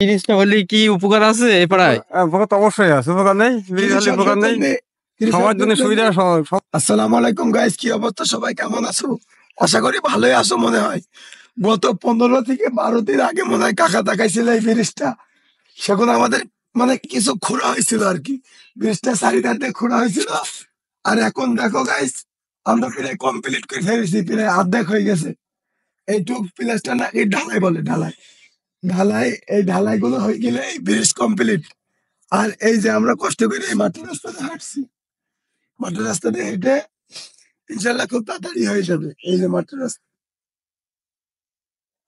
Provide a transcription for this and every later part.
ব্রিজটা হলে কি উপকার আছে এ পাড়ায়? উপকার তো অবশ্যই আছে, উপকার নেই? ব্রিজ হলে উপকার নেই? সবার জন্য সুবিধা। আসসালামু আলাইকুম গাইস, কি অবস্থা? সবাই কেমন আছো? আশা করি ভালোই আছো মনে হয়। গত 15 থেকে 12 দিন আগে মনে হয় কাকা দেখাইছিল এই ব্রিজটা। সেখানে আমাদের মানে কিছু খোঁড়া হয়েছিল আর কি, ব্রিজটা চারিধারে খোঁড়া হয়েছিল। আর এখন দেখো গাইস, আমরা প্রায় কমপ্লিট করে ফেলেছি, প্রায় অর্ধেক হয়ে গেছে। এইটুক প্লেসটা নাকি ঢালাই বলে, ঢালাই ঢালাই। এই ঢালাই গুলো হয়ে গেলে এই ব্রিজ কমপ্লিট। আর এই যে আমরা কষ্ট করে এই মাটির রাস্তাতে হাঁটছি, মাটির রাস্তা দিয়ে হেঁটে ইনশাল্লাহ খুব তাড়াতাড়ি হয়ে যাবে। এই যে মাটির রাস্তা,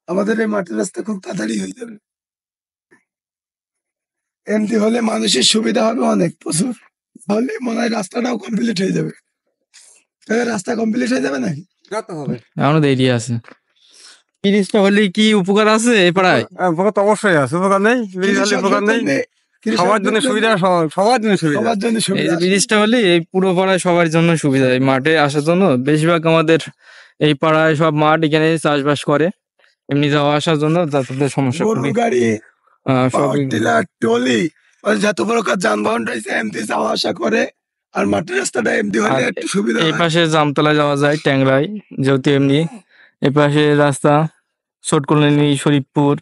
আমাদের এই মাটির রাস্তা খুব তাড়াতাড়ি হয়ে যাবে। এমনি হলে মানুষের সুবিধা হবে অনেক, প্রচুর। তাহলে মনে হয় রাস্তাটাও কমপ্লিট হয়ে যাবে। রাস্তা কমপ্লিট হয়ে যাবে নাকি? এখনো দেরি আছে। ব্রিজটা হলে কি উপকার আছে এ পাড়ায়? উপকার তো অবশ্যই আছে, উপকার নেই? ব্রিজ হলে উপকার নেই? সবার জন্য সুবিধা, সবার জন্য সুবিধা। সবার জন্য এই সুবিধা। যে ব্রিজটা হলে এই পুরো পাড়ায় সবার জন্য সুবিধা। এই মাঠে আসার জন্য বেশিরভাগ আমাদের এই পাড়ায় সব মাঠ, এখানে চাষবাস করে, এমনি যাওয়া আসার জন্য যাতায়াতের সমস্যা গরু খুবই। গাড়ি, সব পাওয়ার টিলার, ট্রলি, মানে যত প্রকার যানবাহন রয়েছে এমনি যাওয়া আসা করে। আর মাটির রাস্তাটা এমনি হলে আর একটু সুবিধা এই হয়। পাশে জামতলা যাওয়া যায়, ট্যাংরাই, যেহেতু এমনি এই পাশে রাস্তা ছোটকল্যাণী, শরীফপুর,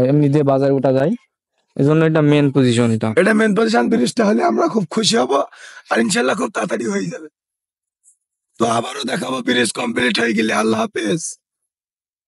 এমনি দিয়ে বাজার উঠা যায়। এই জন্য এটা মেন পজিশন। এটা মেন পজিশন। ব্রিজটা হলে আমরা খুব খুশি হব, আর ইনশাল্লাহ খুব তাড়াতাড়ি হয়ে যাবে। তো আবারও দেখাবো ব্রিজ কমপ্লিট হয়ে গেলে। আল্লাহ হাফেজ।